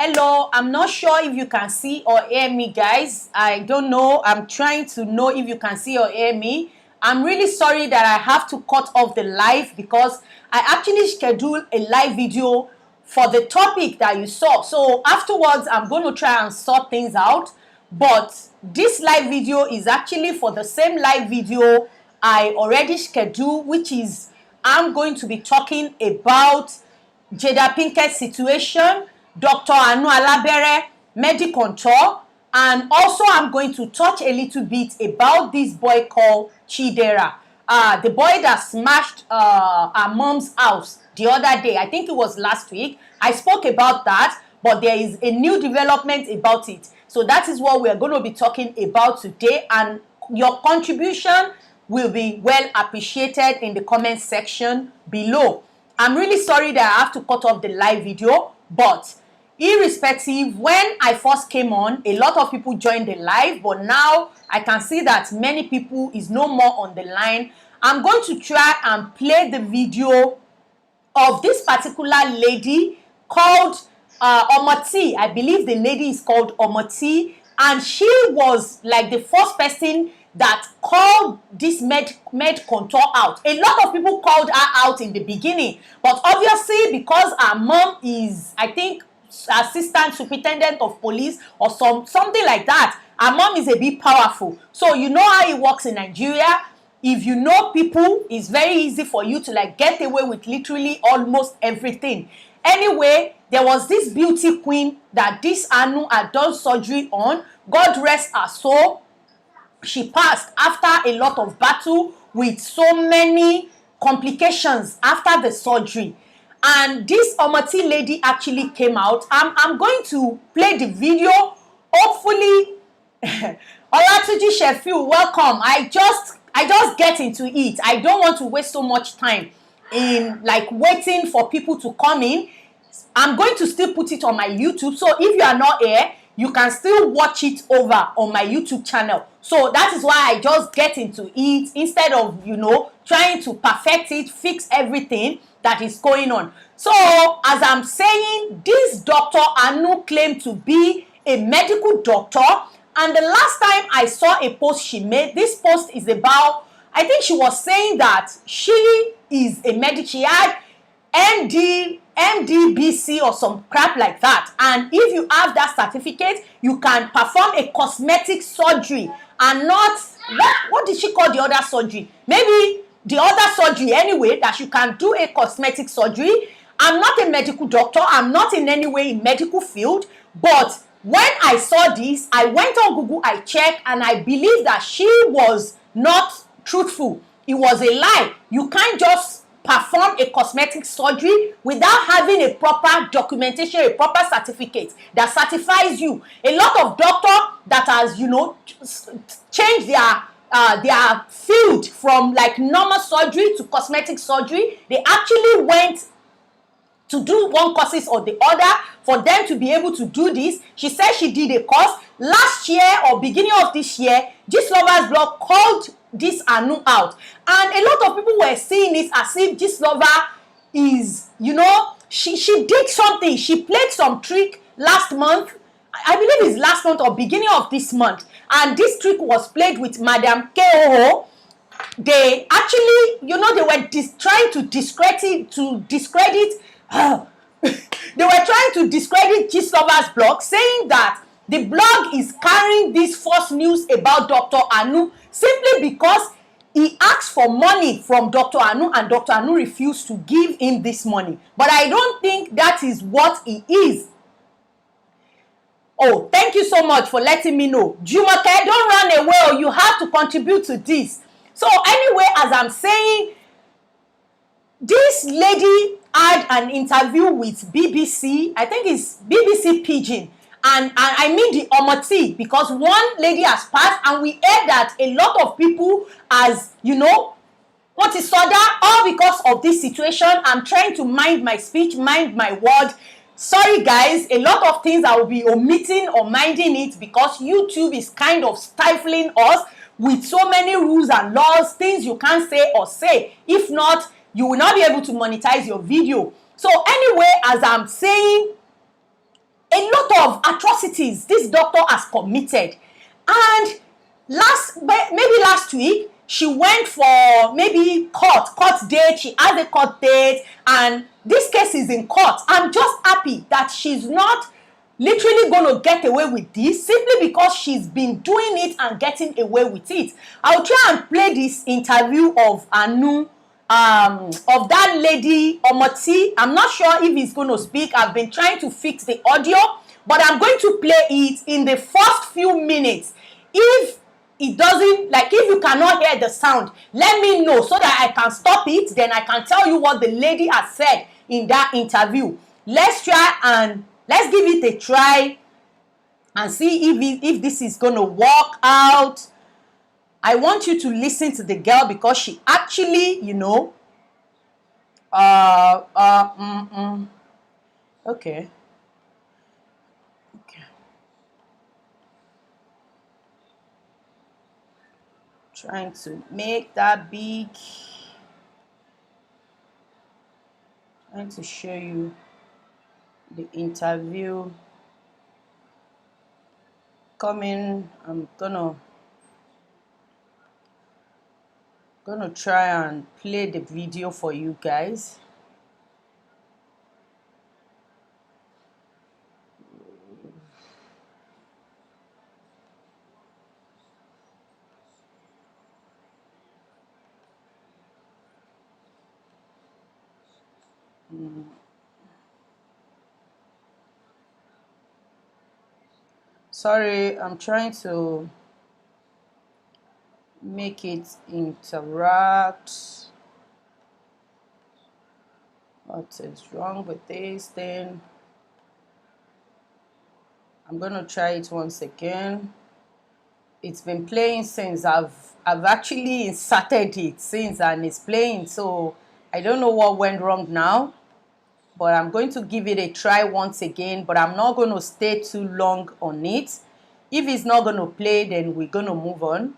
Hello, I'm not sure if you can see or hear me, guys. I don't know. I'm trying to know if you can see or hear me. I'm really sorry that I have to cut off the live because I actually scheduled a live video for the topic that you saw. So afterwards, I'm going to try and sort things out. But this live video is actually for the same live video I already scheduled, which is I'm going to be talking about Jada Pinkett situation, Dr. Anu Alabere, medical tour, and also I'm going to touch a little bit about this boy called Chidera. The boy that smashed our mom's house the other day. I think it was last week. I spoke about that, but there is a new development about it. So that is what we are going to be talking about today, and your contribution will be well appreciated in the comment section below. I'm really sorry that I have to cut off the live video, but irrespective, when I first came on, a lot of people joined the live, but now I can see that many people is no more on the line. I'm going to try and play the video of this particular lady called Omoti. I believe the lady is called Omoti, and she was like the first person that called this med contour out. A lot of people called her out in the beginning, but obviously because her mom is, I think, assistant superintendent of police or something like that, her mom is a bit powerful. So you know how it works in Nigeria. If you know people, it's very easy for you to like get away with literally almost everything. Anyway, there was this beauty queen that this Anu had done surgery on. God rest her soul. She passed after a lot of battle with so many complications after the surgery. And this Omoti lady actually came out. I'm going to play the video. Hopefully, Olatuji Sheffield, welcome. I just get into it. I don't want to waste so much time in like waiting for people to come in. I'm going to still put it on my YouTube. So if you are not here, you can still watch it over on my YouTube channel. So that is why I just get into it instead of, you know, trying to perfect it, fix everything that is going on. So as I'm saying, this Dr. Anu claimed to be a medical doctor. And the last time I saw a post she made, this post is about, I think she was saying that she is a medic. She had MDBC or some crap like that, and if you have that certificate, you can perform a cosmetic surgery and not what did she call the other surgery? Maybe the other surgery anyway, that you can do a cosmetic surgery. I'm not a medical doctor. I'm not in any way in medical field, but when I saw this, I went on Google, I checked, and I believe that she was not truthful. It was a lie. You can't just perform a cosmetic surgery without having a proper documentation, a proper certificate that certifies you. A lot of doctors that has, you know, changed their field from like normal surgery to cosmetic surgery, they actually went to do one courses or the other for them to be able to do this. She said she did a course last year or beginning of this year. This Lover's blog called this Anu out, and a lot of people were seeing it as if this lover is, you know, she did something. She played some trick last month. I believe it's last month or beginning of this month, and this trick was played with Madam K.O.O. They actually, you know, they were trying to discredit they were trying to discredit this Lover's blog, saying that the blog is carrying this false news about Dr. Anu simply because he asked for money from Dr. Anu and Dr. Anu refused to give him this money. But I don't think that is what he is. Oh, thank you so much for letting me know. Jumake, don't run away. You have to contribute to this. So anyway, as I'm saying, this lady had an interview with BBC. I think it's BBC Pidgin. And I mean the Omoti, because one lady has passed, and we heard that a lot of people, as you know, what is soda, all because of this situation. I'm trying to mind my speech, mind my word. Sorry guys, a lot of things I will be omitting or minding it because YouTube is kind of stifling us with so many rules and laws, things you can't say or say. If not, you will not be able to monetize your video. So anyway, as I'm saying, a lot of atrocities this doctor has committed. And maybe last week, she went for maybe court date. She has a court date, and this case is in court. I'm just happy that she's not literally going to get away with this simply because she's been doing it and getting away with it. I'll try and play this interview of Anu, of that lady Omoti. I'm not sure if he's going to speak. I've been trying to fix the audio, but I'm going to play it in the first few minutes. If it doesn't, like, if you cannot hear the sound, let me know so that I can stop it. Then I can tell you what the lady has said in that interview. Let's give it a try and see if this is going to work out. I want you to listen to the girl because she actually, you know, okay. Trying to make that big. Trying to show you the interview coming. I'm gonna try and play the video for you guys. Sorry, I'm trying to make it interact. What is wrong with this thing? I'm gonna try it once again. It's been playing since I've actually inserted it since, and it's playing, so I don't know what went wrong now, but I'm going to give it a try once again, but I'm not going to stay too long on it. If it's not going to play, then we're going to move on.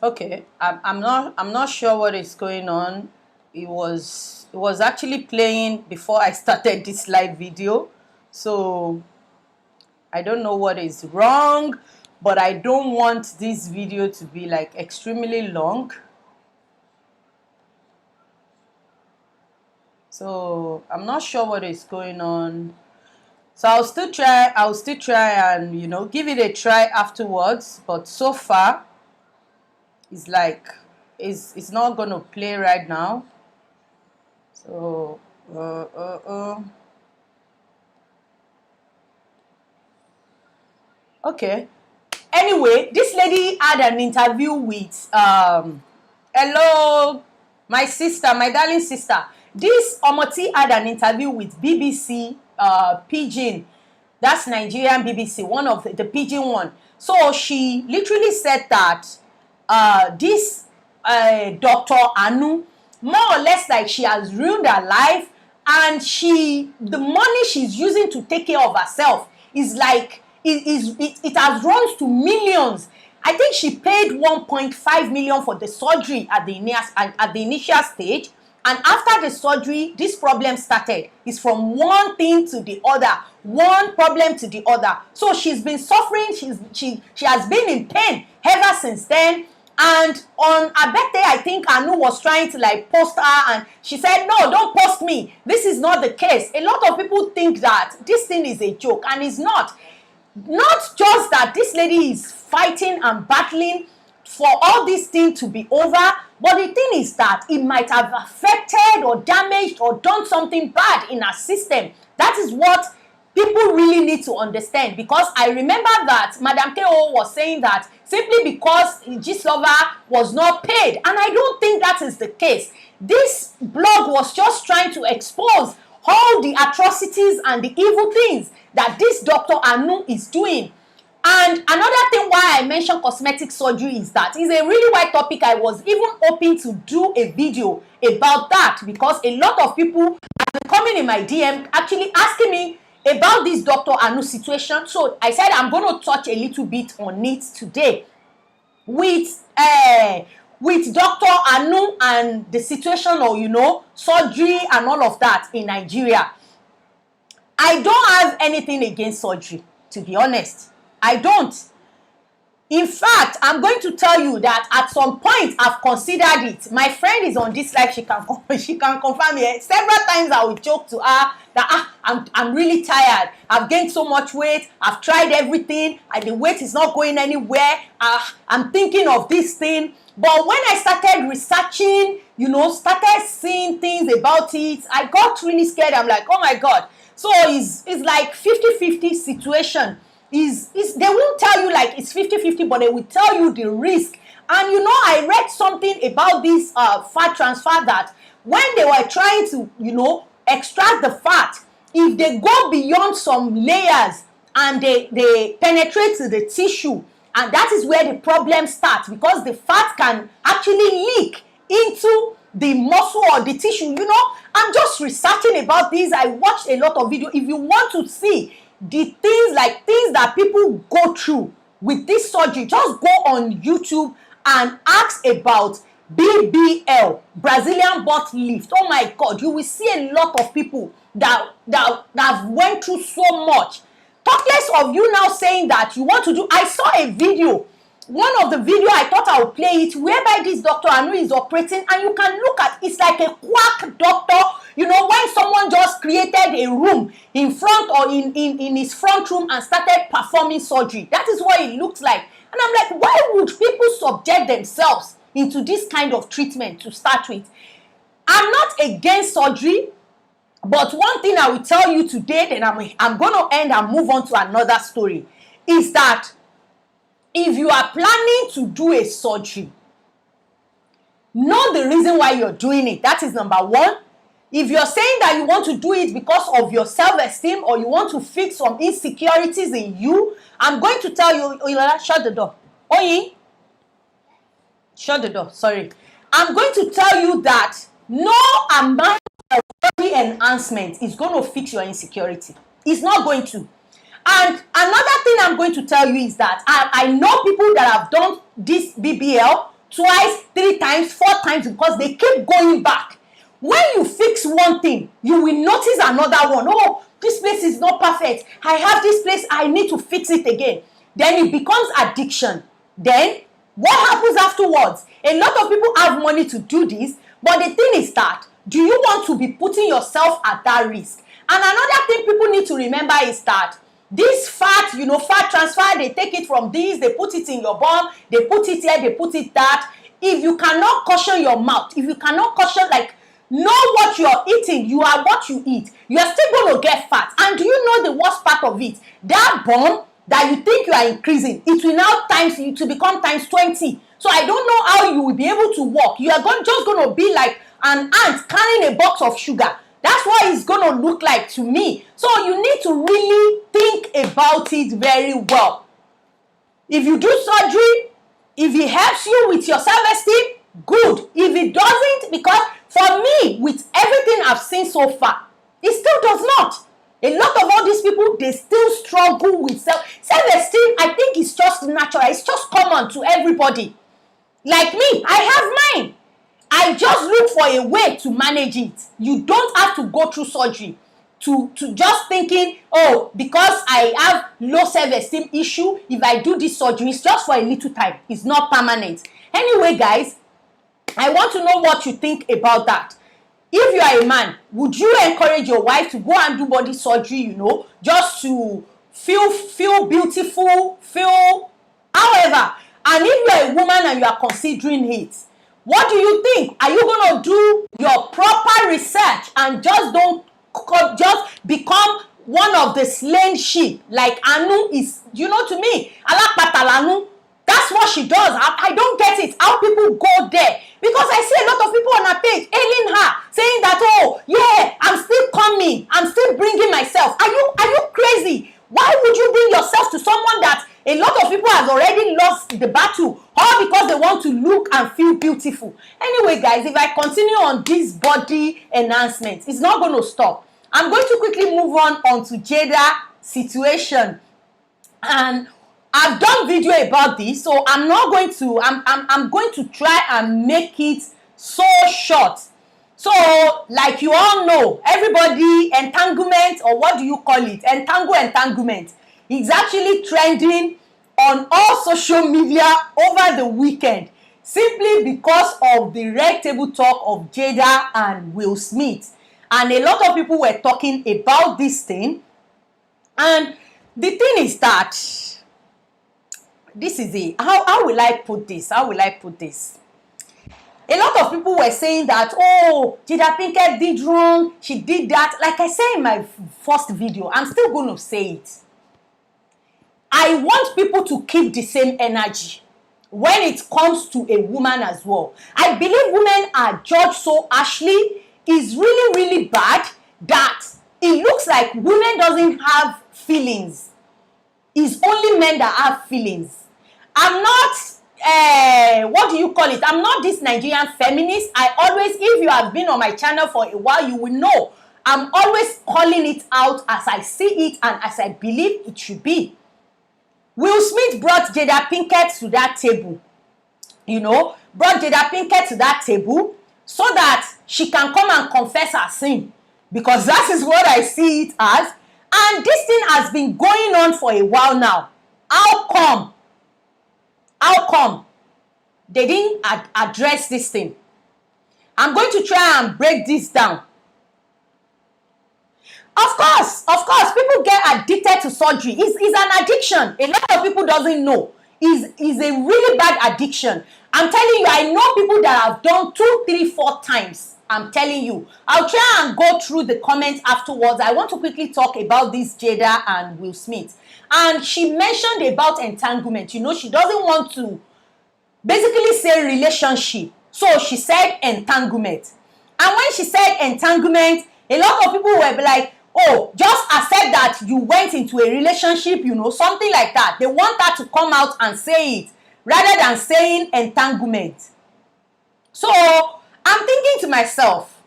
Okay, I'm not sure what is going on. It was actually playing before I started this live video, so I don't know what is wrong, but I don't want this video to be like extremely long. So I'm not sure what is going on. So I'll still try and, you know, give it a try afterwards, but so far it's like it's not gonna play right now. So okay. Anyway, this lady had an interview with hello, my sister, my darling sister. This Omoti had an interview with BBC Pidgin. That's Nigerian BBC, one of the Pidgin one. So she literally said that this Dr. Anu, more or less, like, she has ruined her life, and the money she's using to take care of herself is like it has run to millions. I think she paid 1.5 million for the surgery at the initial stage, and after the surgery, this problem started. It's from one thing to the other, one problem to the other. So she's been suffering. She has been in pain ever since then. And on her birthday, I think Anu was trying to like post her, and she said, no, don't post me. This is not the case. A lot of people think that this thing is a joke, and it's not. Not just that this lady is fighting and battling for all this thing to be over, but the thing is that it might have affected or damaged or done something bad in her system. That is what people really need to understand, because I remember that Madam K.O. was saying that simply because Gistlover was not paid, and I don't think that is the case. This blog was just trying to expose all the atrocities and the evil things that this Dr. Anu is doing. And another thing why I mentioned cosmetic surgery is that it's a really wide topic. I was even hoping to do a video about that because a lot of people have been coming in my DM actually asking me about this Dr. Anu situation. So I said I'm going to touch a little bit on it today with Dr. Anu and the situation of, you know, surgery and all of that in Nigeria. I don't have anything against surgery, to be honest. I don't. In fact, I'm going to tell you that at some point I've considered it. My friend is on this live. She can confirm it. Several times I will joke to her that I'm really tired. I've gained so much weight. I've tried everything and the weight is not going anywhere. I'm thinking of this thing. But when I started researching, you know, started seeing things about it, I got really scared. I'm like, oh my God. So it's like 50-50 situation. They won't tell you like it's 50-50, but they will tell you the risk. And you know, I read something about this fat transfer that when they were trying to, you know, extract the fat, if they go beyond some layers and they penetrate to the tissue, and that is where the problem starts because the fat can actually leak into the muscle or the tissue. You know, I'm just researching about this. I watched a lot of videos. If you want to see the things that people go through with this surgery, just go on YouTube and ask about BBL, Brazilian butt lift. Oh my God, you will see a lot of people that went through so much. Talk less of you now saying that you want to do. I saw a video, one of the video, I thought I would play it, whereby this Dr. Anu is operating, and you can look at, it's like a quack doctor. You know, when someone just created a room in front or in his front room and started performing surgery. That is what it looks like. And I'm like, why would people subject themselves into this kind of treatment to start with? I'm not against surgery, but one thing I will tell you today, then I'm going to end and move on to another story, is that if you are planning to do a surgery, know the reason why you're doing it. That is number one. If you're saying that you want to do it because of your self-esteem or you want to fix some insecurities in you, I'm going to tell you, shut the door. Oyi, shut the door, sorry. I'm going to tell you that no amount of body enhancement is going to fix your insecurity. It's not going to. And another thing I'm going to tell you is that I know people that have done this BBL twice, 3 times, 4 times because they keep going back. When you fix one thing, you will notice another one. Oh, this place is not perfect. I have this place, I need to fix it again. Then it becomes addiction. Then what happens afterwards? A lot of people have money to do this, but the thing is that, do you want to be putting yourself at that risk? And another thing people need to remember is that this fat, you know, fat transfer, they take it from this, they put it in your bum, they put it here, they put it that. If you cannot caution your mouth, if you cannot caution, like, know what you're eating, you are what you eat, you are still going to get fat. And do you know the worst part of it? That bump that you think you are increasing, it will now to become times 20. So I don't know how you will be able to walk. You are just going to be like an ant carrying a box of sugar. That's what it's going to look like to me. So you need to really think about it very well. If you do surgery, if it helps you with your self-esteem, good. If it doesn't, because for me, with everything I've seen so far, it still does not. A lot of all these people, they still struggle with self-esteem. I think it's just natural. It's just common to everybody. Like me, I have mine. I just look for a way to manage it. You don't have to go through surgery to just thinking, oh, because I have low self-esteem issue, if I do this surgery, it's just for a little time. It's not permanent. Anyway, guys, I want to know what you think about that. If you are a man, would you encourage your wife to go and do body surgery, you know, just to feel beautiful, feel however? And if you are a woman and you are considering it, what do you think? Are you going to do your proper research and just become one of the slain sheep like Anu is, you know, to me, Alakpatalanu? That's what she does. I don't get it, how people go there. Because I see a lot of people on her page hailing her, saying that, oh, yeah, I'm still coming. I'm still bringing myself. Are you crazy? Why would you bring yourself to someone that a guys, if I continue on this body enhancement, it's not going to stop. I'm going to quickly move on to Jada situation. And I've done video about this, so I'm not going to, I'm going to try and make it so short. So, like you all know, everybody, entanglement, or what do you call it? Entanglement. It's actually trending on all social media over the weekend, simply because of the red table talk of Jada and Will Smith. And a lot of people were talking about this thing. And the thing is that, this is it. How will I put this? How will I put this? A lot of people were saying that, oh, Jada Pinkett did wrong, she did that. Like I said in my first video, I'm still going to say it. I want people to keep the same energy when it comes to a woman as well. I believe women are judged so harshly. It's really, really bad that it looks like women doesn't have feelings. It's only men that have feelings. I'm not, what do you call it? I'm not this Nigerian feminist. I always, if you have been on my channel for a while, you will know I'm always calling it out as I see it and as I believe it should be. Will Smith brought Jada Pinkett to that table, brought Jada Pinkett to that table so that she can come and confess her sin, because that is what I see it as. And this thing has been going on for a while now. How come they didn't address this thing? I'm going to try and break this down. Of course, people get addicted to surgery. It's an addiction. A lot of people doesn't know. It's a really bad addiction. I'm telling you, I know people that have done 2, 3, 4 times. I'm telling you. I'll try and go through the comments afterwards. I want to quickly talk about this Jada and Will Smith. And she mentioned about entanglement. She doesn't want to basically say relationship. So she said entanglement. And when she said entanglement, a lot of people were like, oh, just accept that you went into a relationship, something like that. They want her to come out and say it rather than saying entanglement. So I'm thinking to myself,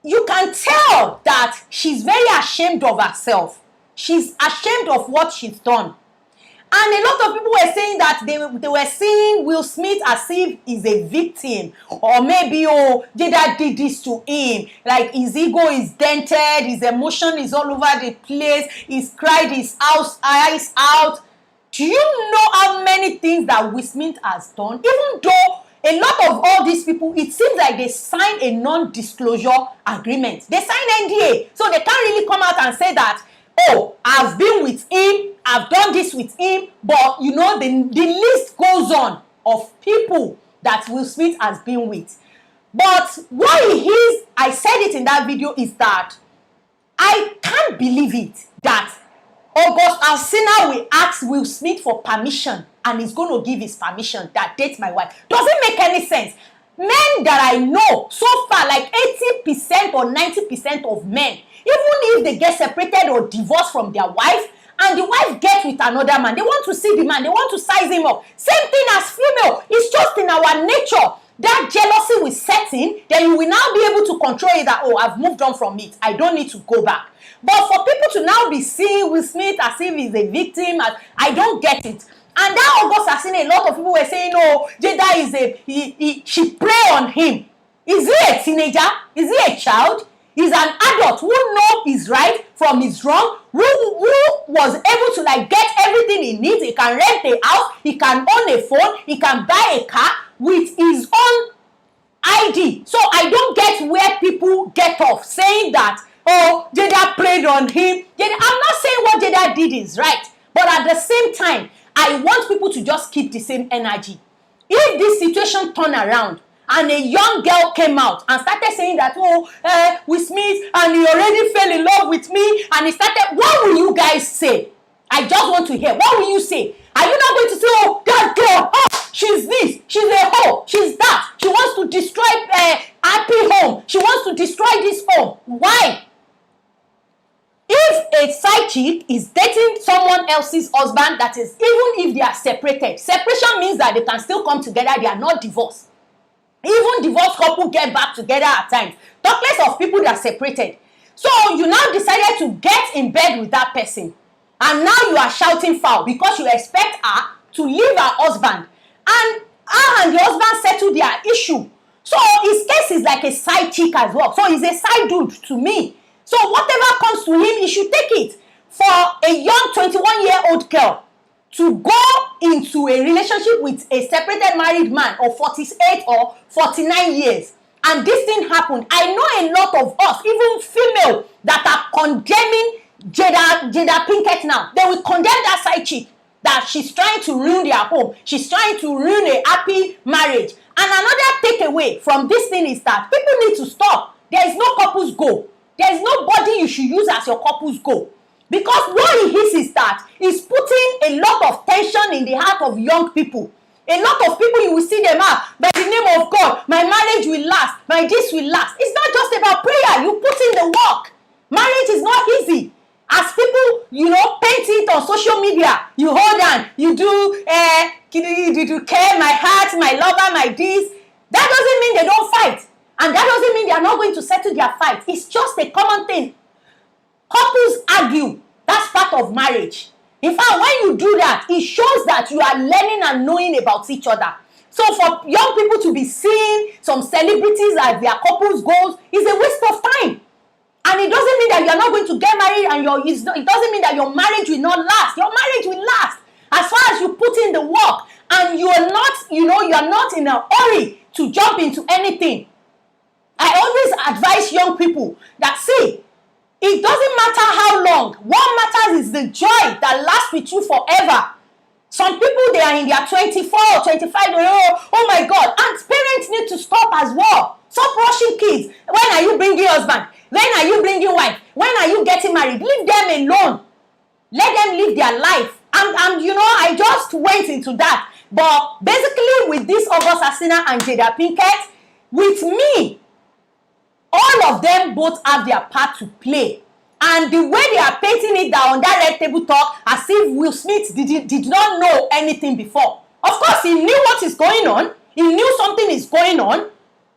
you can tell that she's very ashamed of herself. She's ashamed of what she's done. And a lot of people were saying that they were seeing Will Smith as if he's a victim. Or maybe, oh, Jada did this to him. Like, his ego is dented, his emotion is all over the place, he's cried his eyes out. Do you know how many things that Will Smith has done? Even though a lot of all these people, it seems like they signed a non-disclosure agreement. They signed NDA. So they can't really come out and say that, oh, I've been with him, I've done this with him, but the list goes on of people that Will Smith has been with. But what it is, I said it in that video, is that I can't believe it that August Alsina will ask Will Smith for permission and he's going to give his permission that date my wife. Doesn't make any sense. Men that I know so far, like 80% or 90% of men, even if they get separated or divorced from their wife, and the wife gets with another man, they want to see the man, they want to size him up. Same thing as female. It's just in our nature. That jealousy will set in, then you will now be able to control it that, oh, I've moved on from it. I don't need to go back. But for people to now be seeing Will Smith as if he's a victim, I don't get it. And that August has seen a lot of people were saying, oh, Jada she prey on him. Is he a teenager? Is he a child? He's an adult who knows his right from his wrong, who was able to get everything he needs. He can rent a house, he can own a phone, he can buy a car with his own ID. So I don't get where people get off saying that, oh, Jada preyed on him. I'm not saying what Jada did is right, but at the same time, I want people to just keep the same energy. If this situation turn around and a young girl came out and started saying that, oh, Will Smith, and he already fell in love with me, and he started, what will you guys say? I just want to hear. What will you say? Are you not going to say, oh, that girl, oh, she's this, she's a hoe, she's that, she wants to destroy happy home, she wants to destroy this home? Why? If a side chick is dating someone else's husband, that is, even if they are separated, separation means that they can still come together, they are not divorced. Even divorced couple get back together at times. Talk less of people that separated. So you now decided to get in bed with that person. And now you are shouting foul because you expect her to leave her husband. And her and the husband settle their issue. So his case is like a side chick as well. So he's a side dude to me. So whatever comes to him, he should take it. For a young 21-year-old girl to go into a relationship with a separated married man of 48 or 49 years, and this thing happened, I know a lot of us, even female, that are condemning Jada Pinkett now. They will condemn that side chick, that she's trying to ruin their home. She's trying to ruin a happy marriage. And another takeaway from this thing is that people need to stop. There is no couples goal. There is nobody you should use as your couples goal. Because what it is that it's putting a lot of tension in the heart of young people. A lot of people, you will see them out, by the name of God, my marriage will last, my this will last. It's not just about prayer. You put in the work. Marriage is not easy. As people, paint it on social media, you hold on, you do care, my heart, my lover, my this. That doesn't mean they don't fight. And that doesn't mean they are not going to settle their fight. It's just a common thing. Couples argue. That's part of marriage. In fact, when you do that, it shows that you are learning and knowing about each other. So for young people to be seeing some celebrities as their couples goals is a waste of time. And it doesn't mean that you're not going to get married, and it doesn't mean that your marriage will not last. Your marriage will last as far as you put in the work and you're not in a hurry to jump into anything. I always advise young people that, see, it doesn't matter how long. What matters is the joy that lasts with you forever. Some people, they are in their 24 or 25, oh my God. And parents need to stop as well. Stop rushing kids. When are you bringing husband? When are you bringing wife? When are you getting married? Leave them alone. Let them live their life. And I just went into that. But basically, with this August Asina and Jada Pinkett, with me, all of them both have their part to play. And the way they are painting it down on that red table talk, as if Will Smith did not know anything before. Of course, he knew what is going on. He knew something is going on.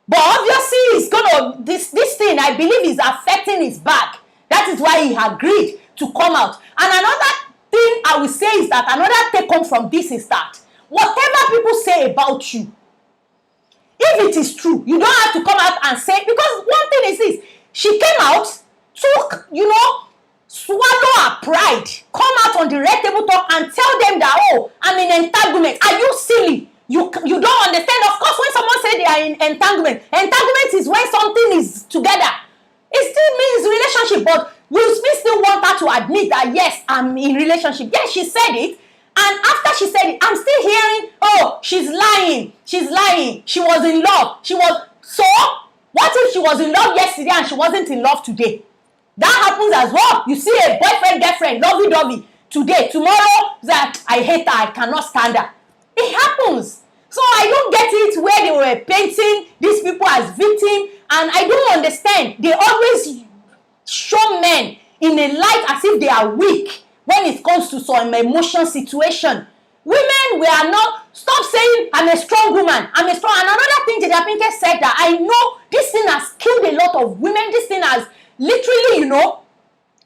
But obviously, this thing, I believe, is affecting his back. That is why he agreed to come out. And another thing I will say is that another take home from this is that whatever people say about you, if it is true, you don't have to come out and say, because one thing is this, she came out, took, swallow her pride, come out on the red table talk and tell them that, oh, I'm in entanglement. Are you silly? You don't understand. Of course, when someone says they are in entanglement is when something is together. It still means relationship, but Will Smith still want her to admit that, yes, I'm in relationship. Yes, she said it. And after she said it, I'm still hearing, oh, she's lying. She's lying. She was in love. So, what if she was in love yesterday and she wasn't in love today? That happens as well. You see a boyfriend, girlfriend, lovey-dovey today. Tomorrow, that I hate her, I cannot stand her. It happens. So I don't get it where they were painting these people as victims. And I don't understand. They always show men in a light as if they are weak when it comes to some emotional situation. Women, we are not, stop saying, I'm a strong woman, I'm a strong, and another thing Jada Pinkett said that I know this thing has killed a lot of women, this thing has literally,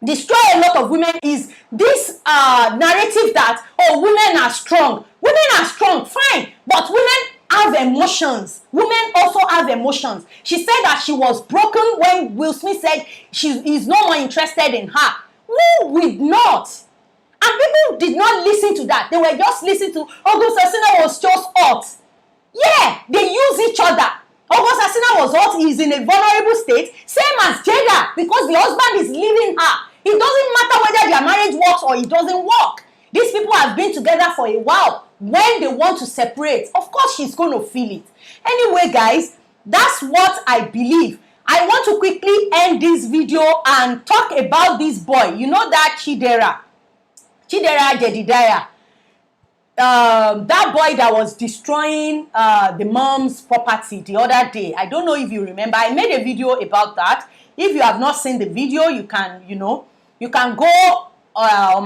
destroyed a lot of women, is this narrative that, oh, women are strong. Women are strong, fine, but women have emotions. Women also have emotions. She said that she was broken when Will Smith said he's no more interested in her. Who would not? And people did not listen to that. They were just listening to August Asina was just hot. Yeah, they use each other. August Asina was hot. He's in a vulnerable state. Same as Jada, because the husband is leaving her. It doesn't matter whether their marriage works or it doesn't work. These people have been together for a while. When they want to separate, of course she's going to feel it. Anyway, guys, that's what I believe. I want to quickly end this video and talk about this boy. You know that Chidera Jedediah. That boy that was destroying the mom's property the other day. I don't know if you remember. I made a video about that. If you have not seen the video, you can go on my